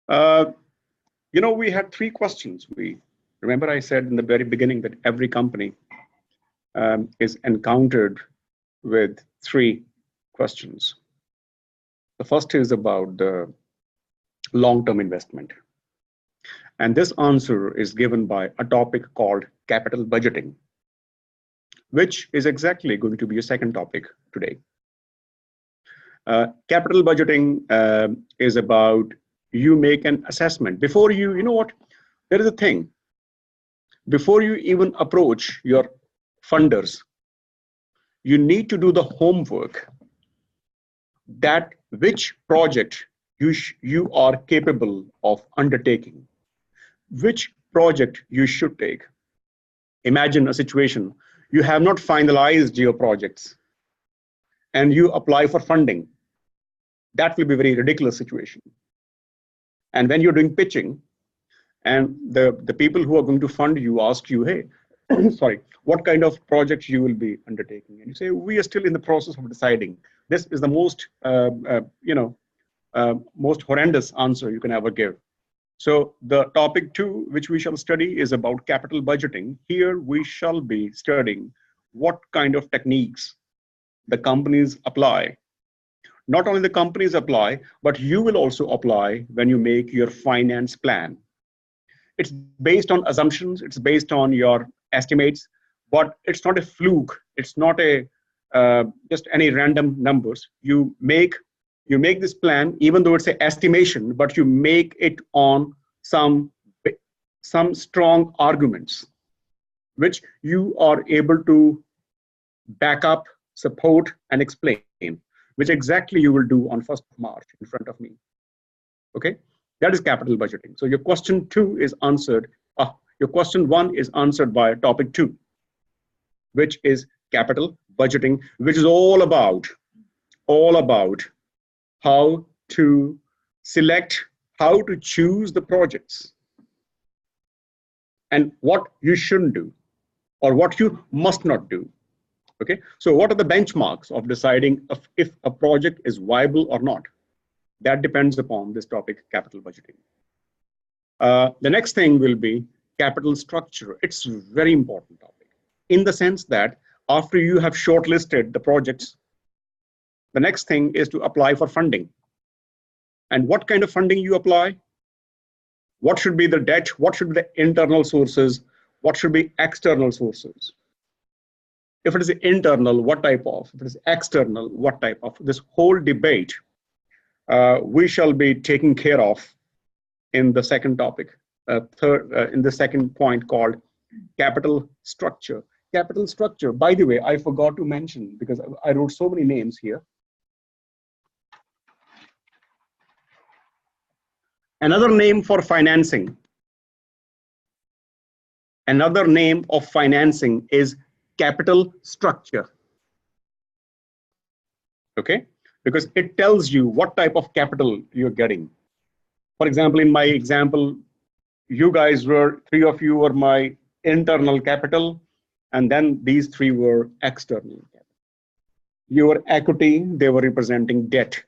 Uh, we had three questions. We remember I said in the very beginning that every company is encountered with three questions. The first is about the long-term investment. And this answer is given by a topic called capital budgeting, which is exactly going to be a second topic today. Capital budgeting is about you make an assessment. Before you know what, there is a thing. Before you even approach your funders, you need to do the homework that which project you are capable of undertaking, which project you should take. Imagine a situation, you have not finalized your projects and you apply for funding. That will be a very ridiculous situation. And when you're doing pitching and the people who are going to fund you ask you, hey, sorry, what kind of project you will be undertaking? And you say, we are still in the process of deciding. This is the most, most horrendous answer you can ever give. So the topic 2, which we shall study, is about capital budgeting. Here we shall be studying what kind of techniques the companies apply. Not only the companies apply, but you will also apply when you make your finance plan. It's based on assumptions, it's based on your estimates, but it's not a fluke. It's not a just any random numbers. You make this plan, even though it's an estimation, but you make it on some strong arguments, which you are able to back up, support, and explain, which exactly you will do on 1st of March in front of me. Okay, that is capital budgeting. So your question 2 is answered. Your question 1 is answered by topic 2, which is capital budgeting, which is all about how to select, how to choose the projects, and what you shouldn't do, or what you must not do. Okay, so what are the benchmarks of deciding if a project is viable or not? That depends upon this topic, capital budgeting. The next thing will be capital structure. It's a very important topic in the sense that after you have shortlisted the projects, the next thing is to apply for funding. And what kind of funding you apply? What should be the debt? What should be the internal sources? What should be external sources? If it is internal, what type of? If it is external, what type of? This whole debate we shall be taking care of in the second topic, in the second point called capital structure. Capital structure, by the way, I forgot to mention because I wrote so many names here. Another name for financing. Another name of financing is capital structure. Okay, because it tells you what type of capital you're getting. For example, in my example, you guys were, 3 of you were my internal capital, and then these 3 were external capital. Your equity, they were representing debt.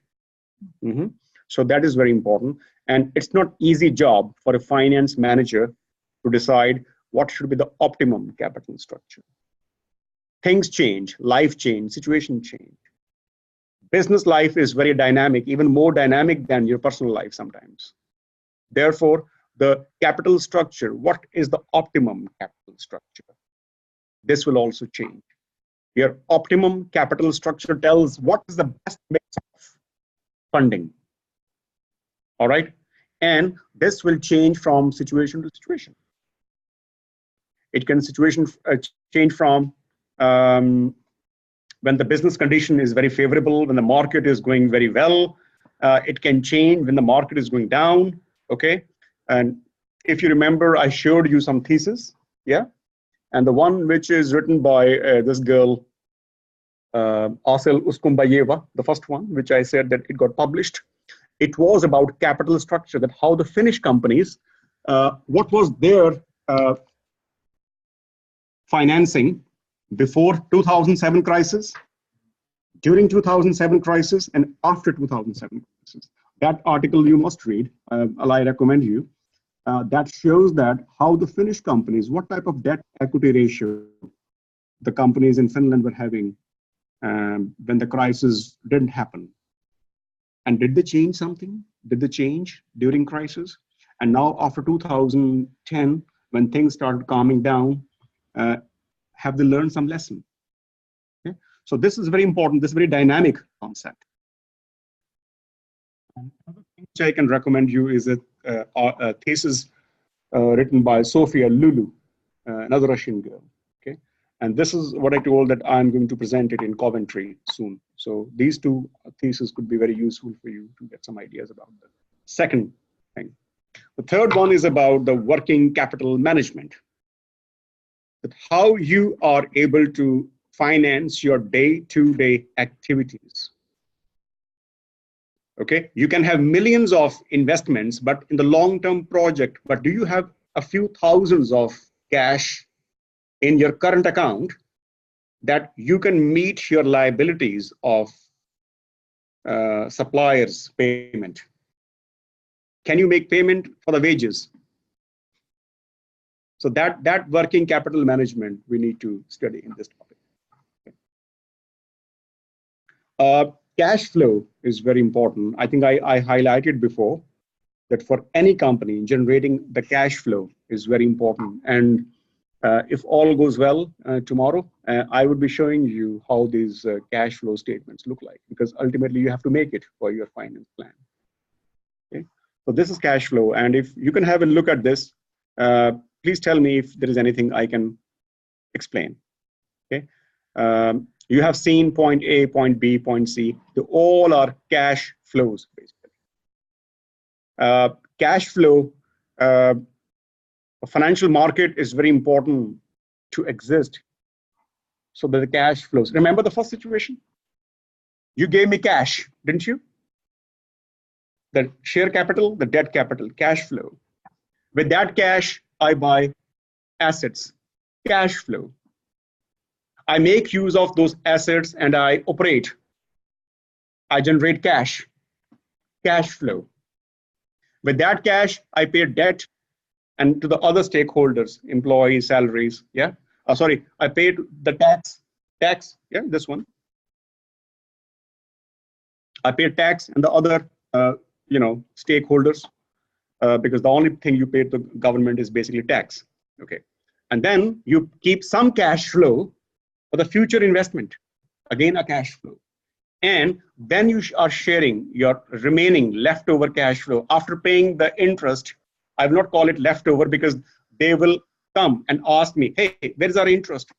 So that is very important. And it's not easy job for a finance manager to decide what should be the optimum capital structure. Things change, life change, situation change. Business life is very dynamic, even more dynamic than your personal life sometimes. Therefore, the capital structure, what is the optimum capital structure? This will also change. Your optimum capital structure tells what is the best mix of funding. All right, and this will change from situation to situation. It can change from when the business condition is very favorable, when the market is going very well. It can change when the market is going down. Okay, and if you remember, I showed you some thesis, yeah, and the one which is written by this girl, Asel Uskumbayeva, the first one, which I said that it got published. It was about capital structure, that how the Finnish companies, what was their financing before 2007 crisis, during 2007 crisis, and after 2007 crisis. That article you must read. I recommend you. That shows that how the Finnish companies, what type of debt equity ratio the companies in Finland were having when the crisis didn't happen. And did they change something? Did they change during crisis? And now after 2010, when things started calming down, have they learned some lesson? Okay? So this is very important. This is a very dynamic concept. Another thing which I can recommend you is a thesis written by Sofia Lulu, another Russian girl. Okay, and this is what I told that I'm going to present it in Coventry soon. So these two theses could be very useful for you to get some ideas about the second thing. The third one is about the working capital management. That how you are able to finance your day-to-day activities. Okay, you can have millions of investments, but in the long-term project, but do you have a few thousands of cash in your current account that you can meet your liabilities of suppliers payment? Can you make payment for the wages? So that working capital management we need to study in this topic. Cash flow is very important. I think I highlighted before that for any company, generating the cash flow is very important. And if all goes well tomorrow, I would be showing you how these cash flow statements look like, because ultimately you have to make it for your finance plan. Okay? So this is cash flow. And if you can have a look at this, please tell me if there is anything I can explain. Okay. You have seen point A, point B, point C. They all are cash flows, basically. Cash flow, a financial market is very important to exist so that the cash flows. Remember the first situation? You gave me cash, didn't you? The share capital, the debt capital, cash flow. With that cash, I buy assets, cash flow. I make use of those assets and I operate. I generate cash, cash flow. With that cash, I pay debt and to the other stakeholders, employees, salaries. Yeah. Sorry, I paid the tax. Yeah, this one. I pay tax and the other, stakeholders, because the only thing you pay to the government is basically tax. Okay. And then you keep some cash flow for the future investment, again a cash flow. And then you are sharing your remaining leftover cash flow after paying the interest. I will not call it leftover because they will come and ask me, hey, where is our interest?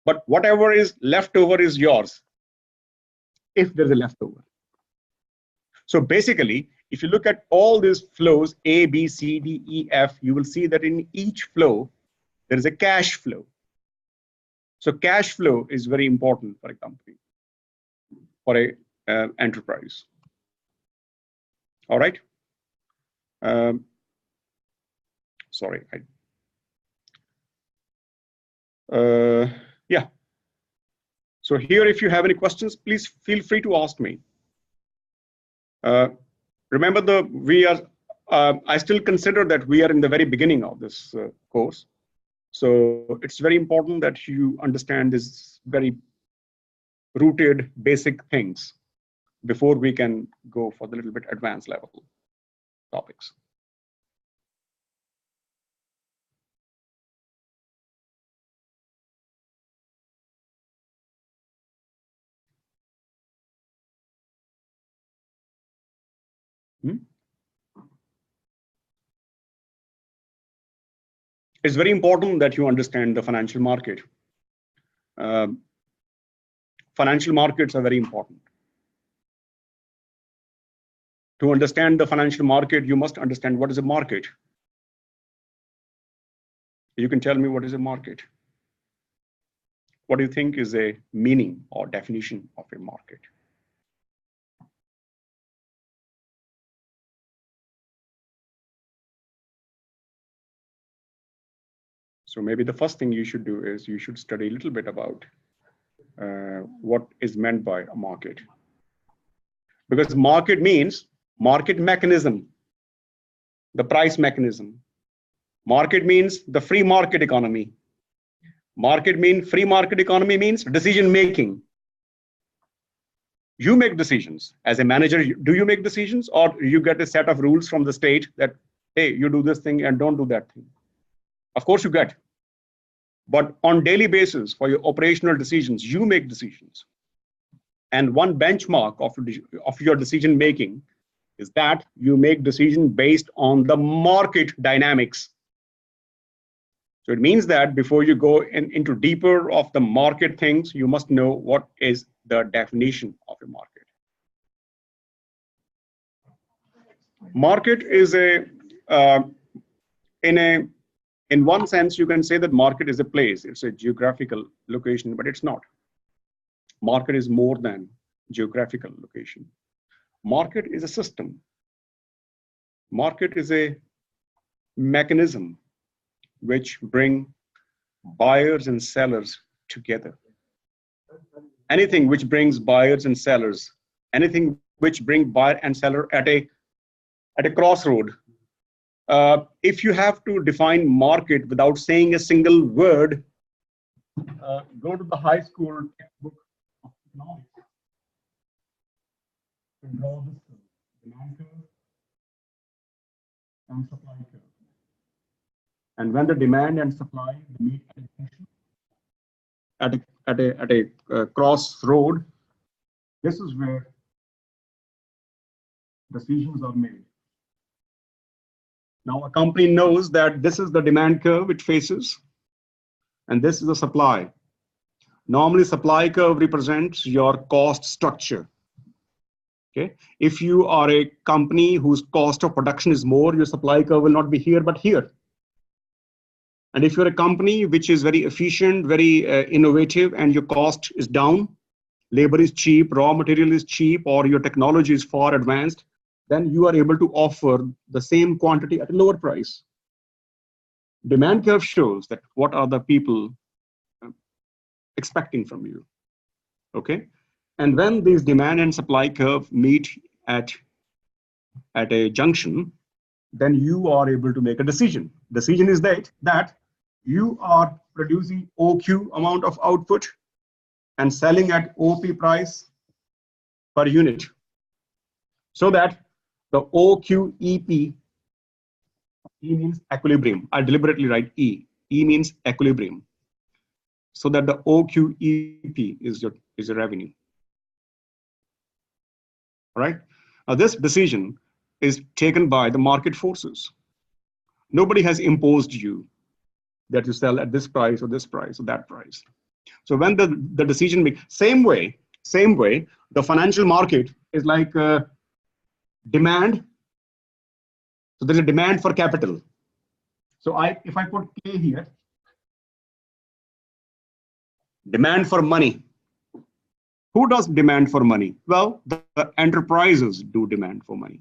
But whatever is leftover is yours, if there's a leftover. So basically, if you look at all these flows, A, B, C, D, E, F, you will see that in each flow, there is a cash flow. So cash flow is very important for a company, for a enterprise. All right. Sorry. Yeah. So here, if you have any questions, please feel free to ask me. Remember, I still consider that we are in the very beginning of this course. So it's very important that you understand this very rooted basic things before we can go for the little bit advanced level topics. It's very important that you understand the financial market. Financial markets are very important. To understand the financial market, you must understand what is a market. You can tell me what is a market. What do you think is a meaning or definition of a market? So maybe the first thing you should do is you should study a little bit about what is meant by a market. Because market means Market mechanism, the price mechanism. Market means the free market economy. Free market economy means decision making. You make decisions as a manager. Do you make decisions, or you get a set of rules from the state that, hey, you do this thing and don't do that thing? Of course you get. But on daily basis for your operational decisions, you make decisions. And one benchmark of your decision making is that you make decision based on the market dynamics. So it means that before you go into deeper of the market things, you must know what is the definition of a market. Market is in one sense, you can say that market is a place, it's a geographical location, but it's not. Market is more than geographical location. Market is a system. Market is a mechanism which bring buyers and sellers together. Anything which brings buyers and sellers, anything which bring buyer and seller at a crossroad. If you have to define market without saying a single word, go to the high school textbook of economics and draw this curve, demand curve and supply curve. And when the demand and supply meet at a crossroad, this is where decisions are made. Now a company knows that this is the demand curve it faces, and this is the supply. Normally supply curve represents your cost structure. Okay, if you are a company whose cost of production is more, your supply curve will not be here but here. And if you're a company which is very efficient, very innovative, and your cost is down, labor is cheap, raw material is cheap, or your technology is far advanced, then you are able to offer the same quantity at a lower price. Demand curve shows that what are the people expecting from you. Okay, and when these demand and supply curve meet at a junction, then you are able to make a decision. Decision is that you are producing OQ amount of output and selling at OP price per unit, so that the OQEP, E means equilibrium. I deliberately write E. E means equilibrium. So that the OQEP is your revenue. All right. Now this decision is taken by the market forces. Nobody has imposed you that you sell at this price or that price. So when the decision make same way, the financial market is like demand. So there's a demand for capital. So if I put K here, demand for money. Who does demand for money? Well, the enterprises do demand for money,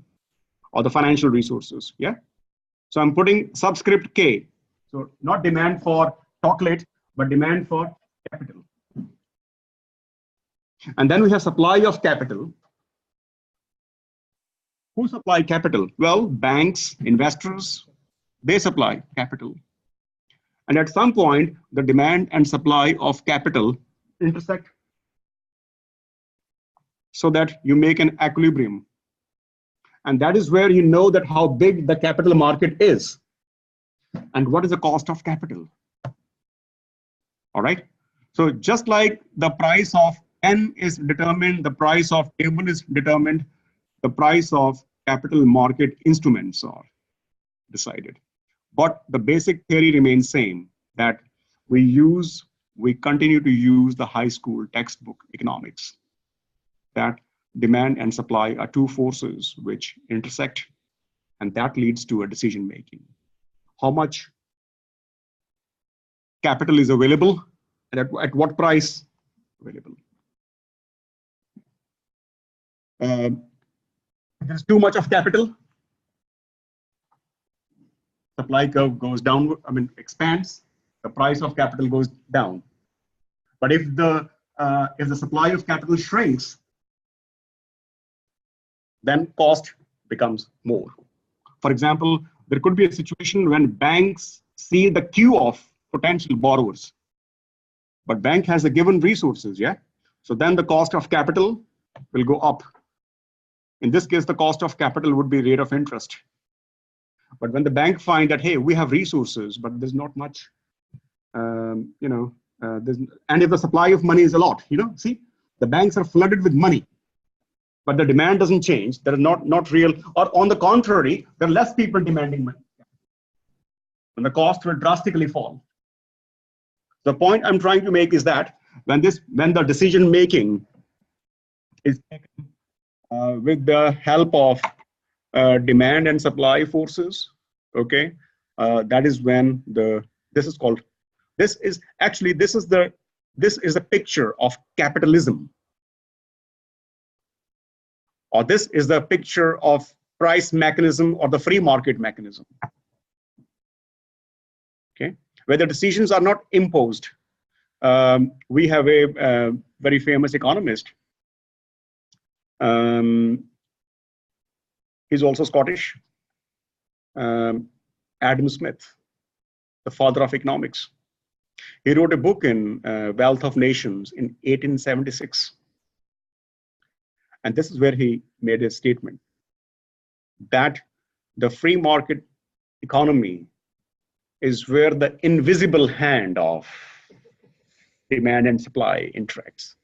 or the financial resources. Yeah. So I'm putting subscript K. So not demand for chocolate, but demand for capital. And then we have supply of capital. Who supply capital? Well, banks, investors, they supply capital. And at some point, the demand and supply of capital intersect so that you make an equilibrium. And that is where you know that how big the capital market is and what is the cost of capital. All right. So just like the price of N is determined, the price of table is determined, the price of capital market instruments are decided. But the basic theory remains same, that we continue to use the high school textbook economics, that demand and supply are two forces which intersect, and that leads to a decision making. How much capital is available and at what price available. There's too much of capital, supply curve goes down, expands, the price of capital goes down. But if the supply of capital shrinks, then cost becomes more. For example, there could be a situation when banks see the queue of potential borrowers, but bank has the given resources, yeah? So then the cost of capital will go up. In this case, the cost of capital would be rate of interest. But when the bank find that, hey, we have resources, but there's not much, and if the supply of money is a lot, see, the banks are flooded with money, but the demand doesn't change. There are not real, or on the contrary, there are less people demanding money. And the cost will drastically fall. The point I'm trying to make is that when the decision making is taken with the help of demand and supply forces, okay, that is when this is the picture of capitalism, or this is the picture of price mechanism or the free market mechanism. Okay, where the decisions are not imposed. We have a very famous economist. He's also Scottish. Adam Smith, the father of economics. He wrote a book in Wealth of Nations in 1876. And this is where he made a statement that the free market economy is where the invisible hand of demand and supply interacts.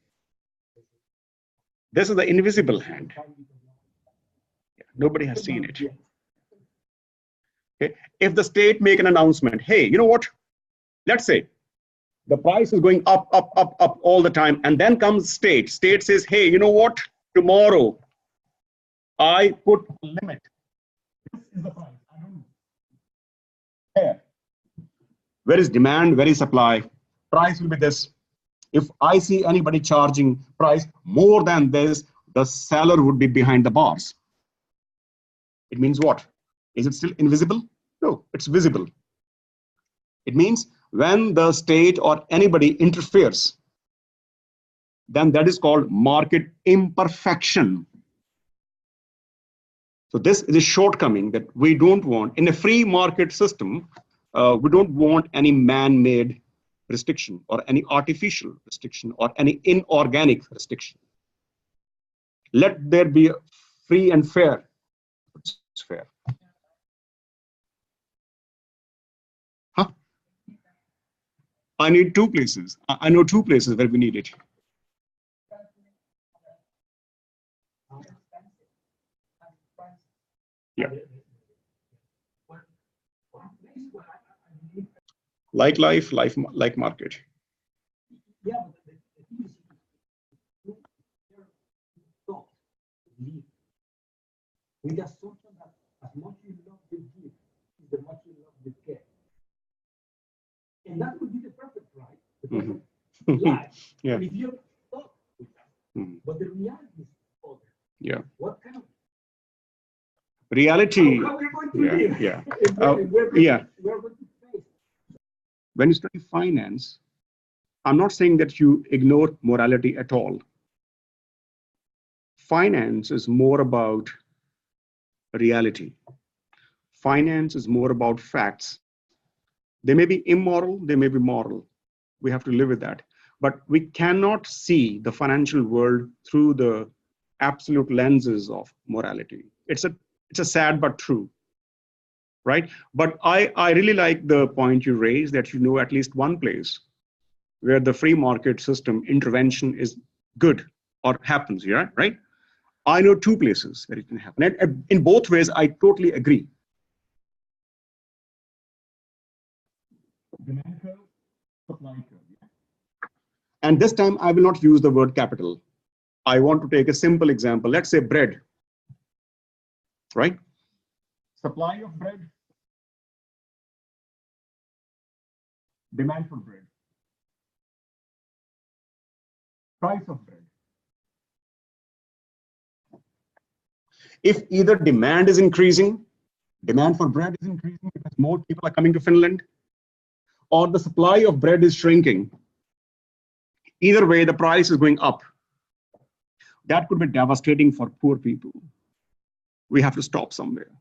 This is the invisible hand. Nobody has seen it. Okay. If the state make an announcement, hey, you know what? Let's say the price is going up, up, up, up all the time, and then comes state. State says, hey, you know what? Tomorrow, I put a limit. This is the price. I don't know. Here. Where is demand? Where is supply? Price will be this. If I see anybody charging price more than this, the seller would be behind the bars. It means what? Is it still invisible? No, it's visible. It means when the state or anybody interferes, then that is called market imperfection. So this is a shortcoming that we don't want. In a free market system, we don't want any man-made restriction or any artificial restriction or any inorganic restriction. Let there be a free and fair. It's fair. Huh? I need two places. I know two places where we need it. Yeah. Like life, like market. Yeah, but the thing is, with the assumption that as much you love the give, is the much you love the get. And that would be the perfect right. Mm-hmm. Life. Yeah. If you thought with that. Mm-hmm. But the reality is other. Yeah. What kind of reality? How we're going to live? Yeah. We're going to face. When you study finance, I'm not saying that you ignore morality at all. Finance is more about reality. Finance is more about facts. They may be immoral, they may be moral. We have to live with that. But we cannot see the financial world through the absolute lenses of morality. It's a sad but true, right? But I really like the point you raised that you know at least one place where the free market system intervention is good or happens, yeah, right? I know two places where it can happen. And in both ways, I totally agree. Demand curve, supply curve. And this time, I will not use the word capital. I want to take a simple example. Let's say bread, right? Supply of bread, demand for bread, price of bread. If either demand is increasing, demand for bread is increasing because more people are coming to Finland, or the supply of bread is shrinking, either way, the price is going up. That could be devastating for poor people. we have to stop somewhere.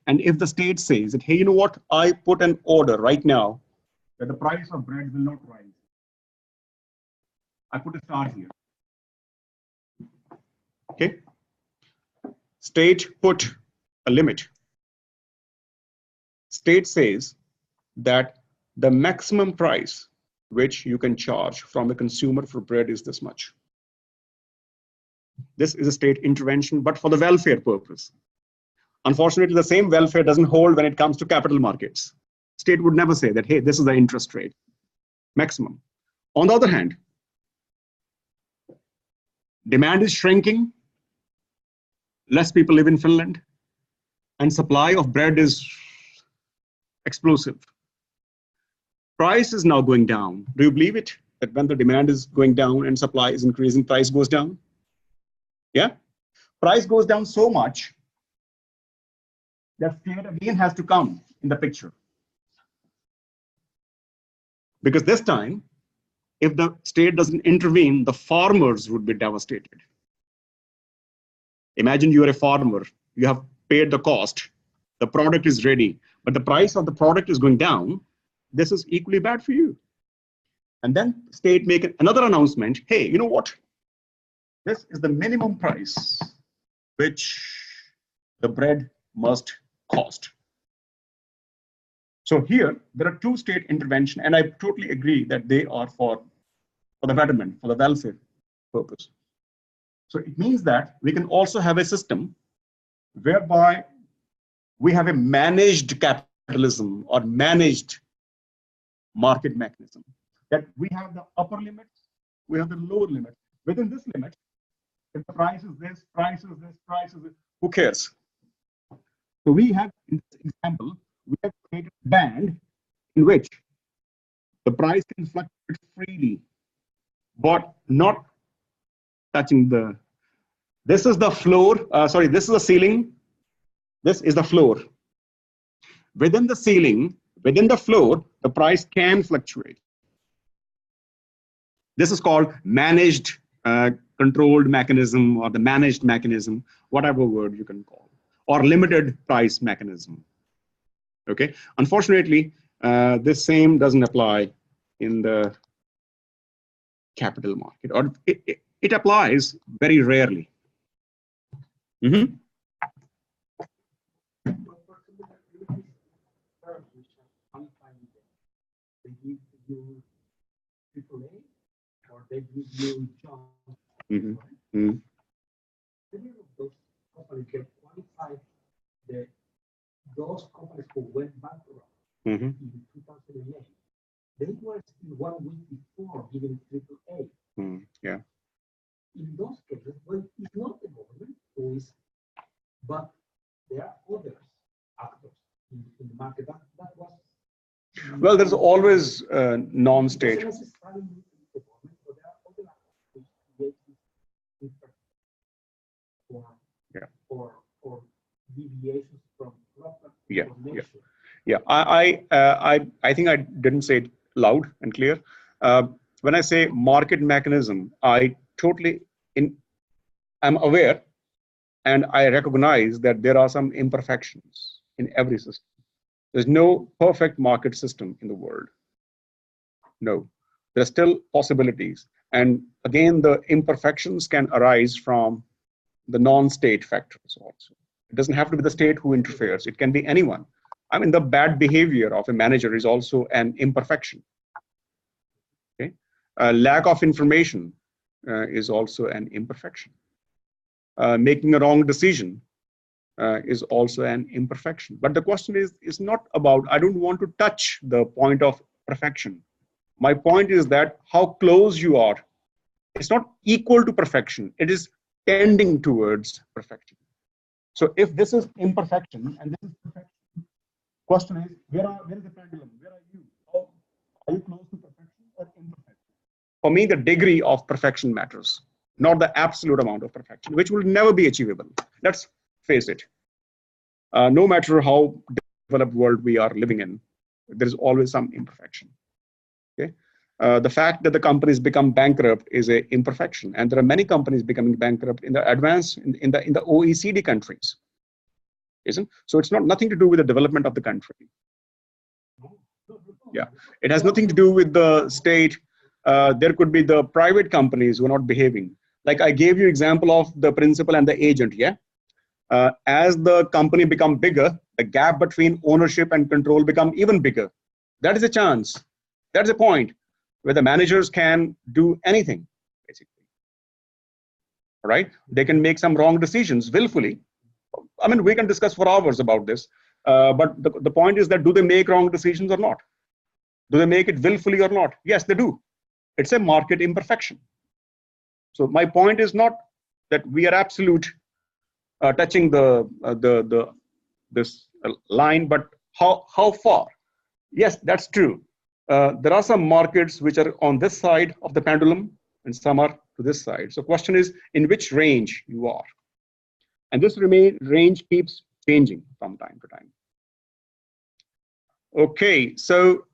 And if the state says that, hey, you know what, I put an order right now that the price of bread will not rise, I put a star here. Okay. State put a limit. State says that the maximum price which you can charge from the consumer for bread is this much. This is a state intervention, but for the welfare purpose. Unfortunately, the same welfare doesn't hold when it comes to capital markets. State would never say that, hey, this is the interest rate maximum. On the other hand, demand is shrinking, less people live in Finland, and supply of bread is explosive. Price is now going down. Do you believe it? That when the demand is going down and supply is increasing, price goes down? Yeah? Price goes down so much that state again has to come in the picture. Because this time, if the state doesn't intervene, the farmers would be devastated. Imagine you are a farmer, you have paid the cost, the product is ready, but the price of the product is going down. This is equally bad for you. And then state make another announcement, hey, you know what? This is the minimum price which the bread must cost. So here, there are two state intervention, and I totally agree that they are for the betterment, for the welfare purpose. So it means that we can also have a system whereby we have a managed capitalism or managed market mechanism. That we have the upper limit, we have the lower limit. Within this limit, if the price is this, price is this, price is this, who cares? So we have, in this example, we have created a band in which the price can fluctuate freely, but not touching the, this is the floor, this is the ceiling, this is the floor. Within the ceiling, within the floor, the price can fluctuate. This is called managed controlled mechanism, or the managed mechanism, whatever word you can call, or limited price mechanism. Okay, unfortunately, this same doesn't apply in the capital market, or it applies very rarely. Mm-hmm. They give you AAA, or they give you John. Mm-hmm. Mm-hmm. Many of those companies get qualified. Those companies who went bankrupt Mm-hmm. in 2008, they were still 1 week before giving AAA. Mm-hmm. Yeah. In those cases, well, it's not the government who is, but there are other actors in the market. That was. Well, there's always non-state. It doesn't necessarily need to be the government, but there are other actors which create this or deviations from proper information. Yeah. I think I didn't say it loud and clear. When I say market mechanism, I totally am aware, and I recognize that there are some imperfections in every system. There's no perfect market system in the world. No, there are still possibilities. And again, the imperfections can arise from the non-state factors also. It doesn't have to be the state who interferes. It can be anyone. I mean, the bad behavior of a manager is also an imperfection. Okay, lack of information is also an imperfection. Making a wrong decision is also an imperfection. But the question is not about, I don't want to touch the point of perfection. My point is that how close you are. It's not equal to perfection. It is tending towards perfection. So if this is imperfection and this is perfection, question is, where is the pendulum? Where are you? Are you close to perfection or imperfection? For me, the degree of perfection matters, not the absolute amount of perfection, which will never be achievable. Let's face it. No matter how developed world we are living in, there is always some imperfection. Okay, the fact that the companies become bankrupt is an imperfection, and there are many companies becoming bankrupt in the advanced in the OECD countries. isn't? So it's not nothing to do with the development of the country. Yeah, it has nothing to do with the state. There could be the private companies who are not behaving. Like I gave you example of the principal and the agent. Yeah, as the company become bigger, the gap between ownership and control become even bigger. That is a chance. That's a point where the managers can do anything, basically. All right, they can make some wrong decisions willfully. I mean, we can discuss for hours about this, but the point is that do they make wrong decisions or not? Do they make it willfully or not? Yes, they do. It's a market imperfection. So my point is not that we are absolute touching this line, but how far? Yes, that's true. There are some markets which are on this side of the pendulum, and some are to this side. So question is, in which range you are? And this range keeps changing from time to time. Okay, so